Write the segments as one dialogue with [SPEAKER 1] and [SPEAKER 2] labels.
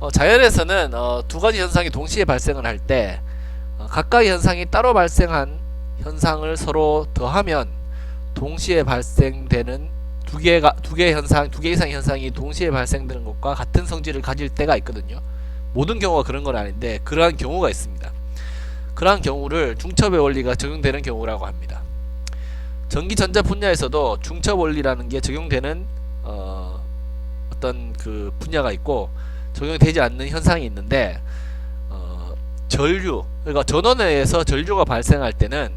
[SPEAKER 1] 자연에서는 두 가지 현상이 동시에 발생을 할 때 각각의 현상이 따로 발생한 현상을 서로 더하면 동시에 발생되는 두 개 이상의 현상이 동시에 발생되는 것과 같은 성질을 가질 때가 있거든요. 모든 경우가 그런 건 아닌데 그러한 경우가 있습니다. 그러한 경우를 중첩의 원리가 적용되는 경우라고 합니다. 전기전자 분야에서도 중첩 원리라는 게 적용되는 어떤 그 분야가 있고 적용되지 않는 현상이 있는데 전류, 그러니까 전원에 의해서 전류가 발생할 때는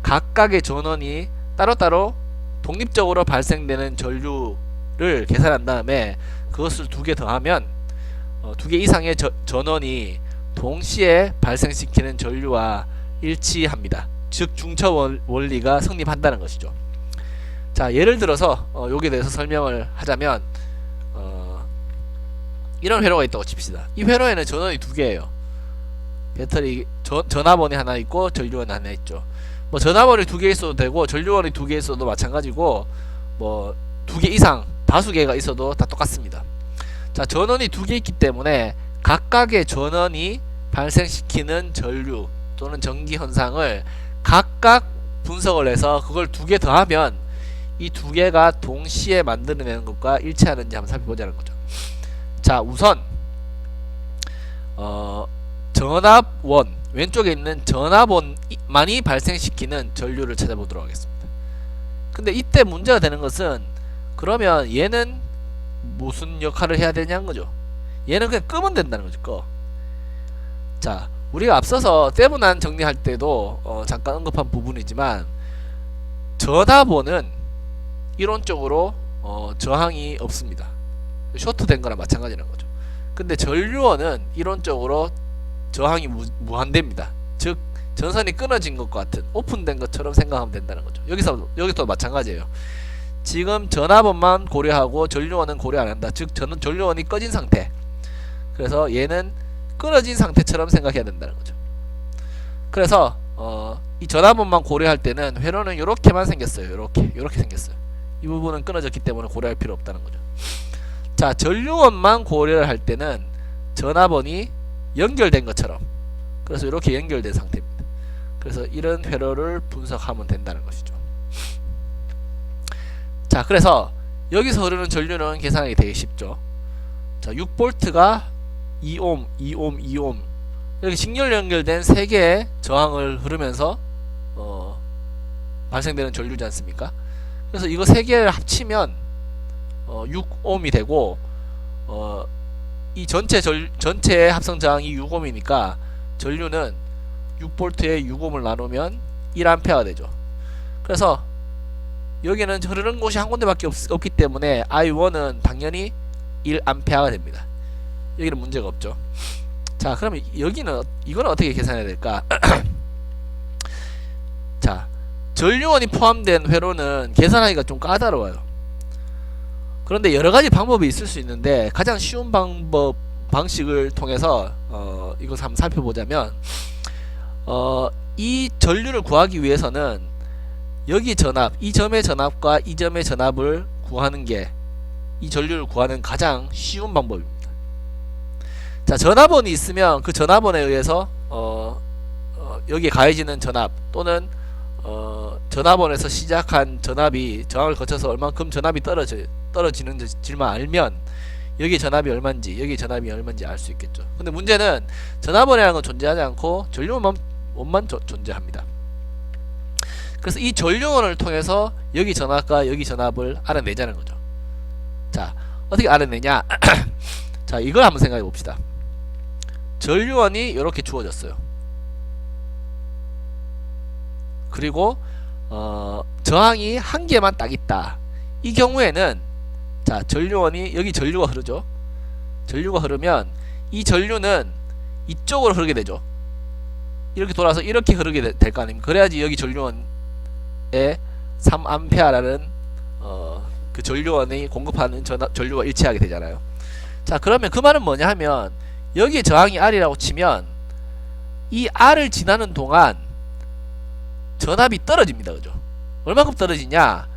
[SPEAKER 1] 각각의 전원이 따로따로 독립적으로 발생되는 전류를 계산한 다음에 그것을 두 개 더하면 두 개 이상의 전원이 동시에 발생시키는 전류와 일치합니다. 즉 중첩 원리가 성립한다는 것이죠. 자, 예를 들어서 여기에 대해서 설명을 하자면 이런 회로가 있다고 칩시다. 이 회로에는 전원이 두 개예요. 배터리 전압원이 하나 있고 전류원이 하나 있죠. 뭐 전압원이 두 개 있어도 되고 전류원이 두 개 있어도 마찬가지고 뭐 두 개 이상 다수 개가 있어도 다 똑같습니다. 자, 전원이 두 개 있기 때문에 각각의 전원이 발생시키는 전류 또는 전기 현상을 각각 분석을 해서 그걸 두 개 더하면 이 두 개가 동시에 만들어내는 것과 일치하는지 한번 살펴보자는 거죠. 자, 우선 전압원, 왼쪽에 있는 전압원만이 발생시키는 전류를 찾아보도록 하겠습니다. 근데 이때 문제가 되는 것은 그러면 얘는 무슨 역할을 해야 되냐는 거죠. 얘는 그냥 끄면 된다는 거죠. 꺼. 자, 우리가 앞서서 세분안 정리할 때도 잠깐 언급한 부분이지만 전압원은 이론적으로 저항이 없습니다. 쇼트된 거랑 마찬가지라는 거죠. 근데 전류원은 이론적으로 저항이 무한대입니다. 즉 전선이 끊어진 것과 같은 오픈된 것처럼 생각하면 된다는 거죠. 여기서도 마찬가지예요. 지금 전압원만 고려하고 전류원은 고려 안 한다. 즉 전류원이 꺼진 상태. 그래서 얘는 끊어진 상태처럼 생각해야 된다는 거죠. 그래서 이 전압원만 고려할 때는 회로는 이렇게만 생겼어요. 이렇게 생겼어요. 이 부분은 끊어졌기 때문에 고려할 필요 없다는 거죠. 자, 전류원만 고려를 할 때는 전압원이 연결된 것처럼, 그래서 이렇게 연결된 상태입니다. 그래서 이런 회로를 분석하면 된다는 것이죠. 자, 그래서 여기서 흐르는 전류는 계산하기 되게 쉽죠. 자, 6V가 2옴, 2옴, 2옴 이렇게 직렬 연결된 3개의 저항을 흐르면서 발생되는 전류지 않습니까? 그래서 이거 3개를 합치면 6옴이 되고 이 전체의 합성 저항이 6옴이니까 전류는 6V에 6옴을 나누면 1A가 되죠. 그래서 여기는 흐르는 곳이 한 군데밖에 없기 때문에 I1은 당연히 1A가 됩니다. 여기는 문제가 없죠. 자, 그러면 이거는 어떻게 계산해야 될까? 자, 전류원이 포함된 회로는 계산하기가 좀 까다로워요. 그런데 여러가지 방법이 있을 수 있는데 가장 쉬운 방식을 통해서 이것을 한번 살펴보자면 이 전류를 구하기 위해서는 여기 전압, 이 점의 전압과 이 점의 전압을 구하는 게 이 전류를 구하는 가장 쉬운 방법입니다. 자, 전압원이 있으면 그 전압원에 의해서 여기에 가해지는 전압 또는 전압원에서 시작한 전압이 저항을 거쳐서 얼만큼 전압이 떨어지는지만 알면 여기 전압이 얼마인지 여기 전압이 얼마인지 알 수 있겠죠. 근데 문제는 전압원이라는 건 존재하지 않고 전류원만 존재합니다. 그래서 이 전류원을 통해서 여기 전압과 여기 전압을 알아내자는 거죠. 자, 어떻게 알아내냐? 자, 이걸 한번 생각해 봅시다. 전류원이 이렇게 주어졌어요. 그리고 저항이 한 개만 딱 있다. 이 경우에는 자, 전류원이 여기 전류가 흐르죠. 전류가 흐르면 이 전류는 이쪽으로 흐르게 되죠. 이렇게 돌아서 이렇게 흐르게 될 거 아닙니까? 그래야지 여기 전류원에 3A라는 그 전류원이 공급하는 전류와 일치하게 되잖아요. 자, 그러면 그 말은 뭐냐 하면 여기 저항이 R이라고 치면 이 R을 지나는 동안 전압이 떨어집니다. 그죠? 얼마큼 떨어지냐?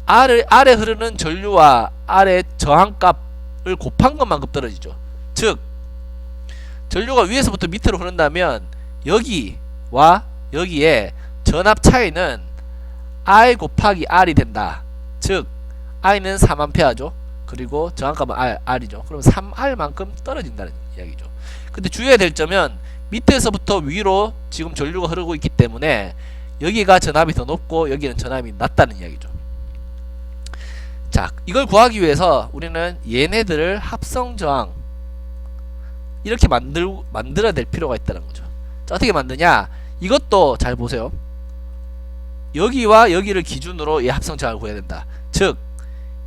[SPEAKER 1] R에 흐르는 전류와 R의 저항값을 곱한 것만큼 떨어지죠. 즉 전류가 위에서부터 밑으로 흐른다면 여기와 여기에 전압 차이는 I 곱하기 R이 된다. 즉 I는 3A죠. 그리고 저항값은 R이죠. 그럼 3R만큼 떨어진다는 이야기죠. 근데 주의해야 될 점은 밑에서부터 위로 지금 전류가 흐르고 있기 때문에 여기가 전압이 더 높고 여기는 전압이 낮다는 이야기죠. 자, 이걸 구하기 위해서 우리는 얘네들을 합성 저항 이렇게 만들어야 될 필요가 있다는 거죠. 자, 어떻게 만드냐? 이것도 잘 보세요. 여기와 여기를 기준으로 얘 합성 저항을 구해야 된다. 즉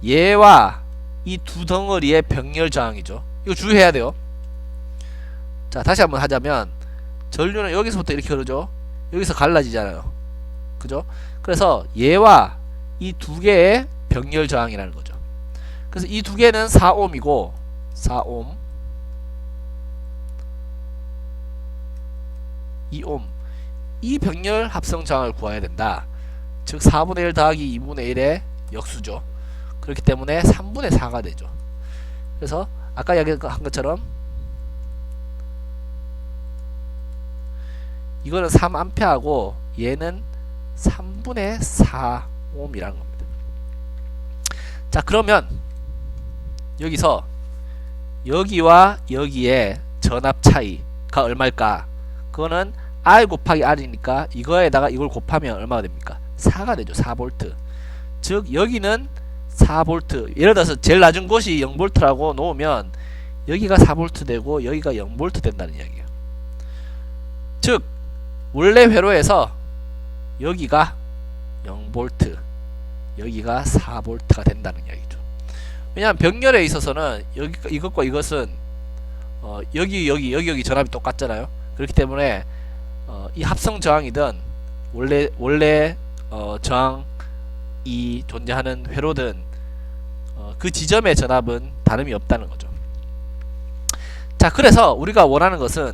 [SPEAKER 1] 얘와 이 두 덩어리의 병렬 저항이죠. 이거 주의해야 돼요. 자, 다시 한번 하자면 전류는 여기서부터 이렇게 흐르죠. 여기서 갈라지잖아요. 그죠? 그래서 얘와 이 두 개의 병렬 저항이라는 거죠. 그래서 이 두 개는 4옴이고 4옴 2옴 이 병렬 합성 저항을 구해야 된다. 즉 4분의 1 더하기 2분의 1의 역수죠. 그렇기 때문에 3분의 4가 되죠. 그래서 아까 이야기한 것처럼 이거는 3A하고 얘는 3분의 4옴이라는 겁니다. 자, 그러면 여기서 여기와 여기에 전압 차이가 얼마일까? 그거는 R 곱하기 R이니까 이거에다가 이걸 곱하면 얼마가 됩니까? 4가 되죠. 4V. 즉 여기는 4V. 예를 들어서 제일 낮은 곳이 0V라고 놓으면 여기가 4V 되고 여기가 0V 된다는 이야기예요. 즉 원래 회로에서 여기가 0V 여기가 4V가 된다는 이야기죠. 왜냐하면 병렬에 있어서는 이것과 이것은 여기 전압이 똑같잖아요. 그렇기 때문에 이 합성 저항이든 원래 저항이 존재하는 회로든 그 지점의 전압은 다름이 없다는 거죠. 자, 그래서 우리가 원하는 것은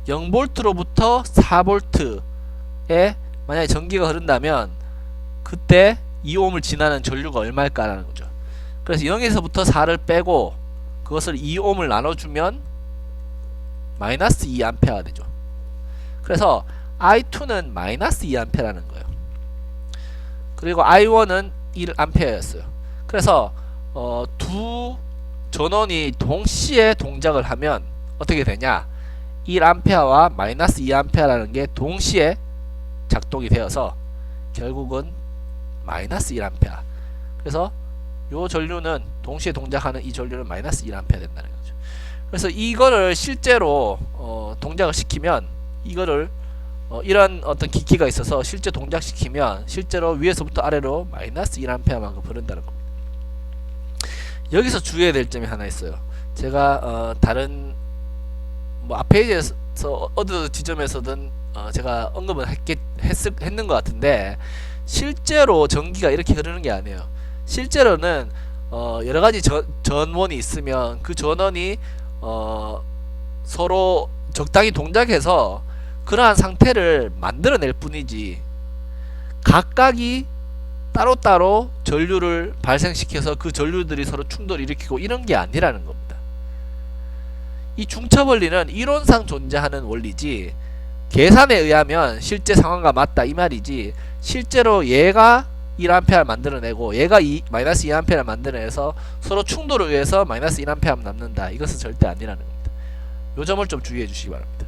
[SPEAKER 1] 0V로부터 4V에 만약에 전기가 흐른다면 그때 2옴을 지나는 전류가 얼마일까라는 거죠. 그래서 0에서부터 4를 빼고 그것을 2옴을 나눠주면 마이너스 2A가 되죠. 그래서 I2는 마이너스 2A라는 거예요. 그리고 I1은 1A였어요. 그래서 두 전원이 동시에 동작을 하면 어떻게 되냐? 1A와 마이너스 2A라는 게 동시에 작동이 되어서 결국은 마이너스 1A. 그래서 요 전류는 동시에 동작하는 이 전류는 마이너스 1A 된다는 거죠. 그래서 이거를 실제로 동작을 시키면 이거를 이런 어떤 기기가 있어서 실제 동작시키면 실제로 위에서부터 아래로 마이너스 1A만큼 흐른다는 겁니다. 여기서 주의해야 될 점이 하나 있어요. 제가 다른 앞페이지에서 어느 지점에서든 제가 언급을 했는 것 같은데 실제로 전기가 이렇게 흐르는 게 아니에요. 실제로는 여러가지 전원이 있으면 그 전원이 서로 적당히 동작해서 그러한 상태를 만들어낼 뿐이지 각각이 따로따로 전류를 발생시켜서 그 전류들이 서로 충돌을 일으키고 이런 게 아니라는 겁니다. 이 중첩 원리는 이론상 존재하는 원리지 계산에 의하면 실제 상황과 맞다 이 말이지 실제로 얘가 1A를 만들어내고 얘가 마이너스 2A를 만들어내서 서로 충돌을 위해서 마이너스 1A 남는다. 이것은 절대 아니라는 겁니다. 요 점을 좀 주의해 주시기 바랍니다.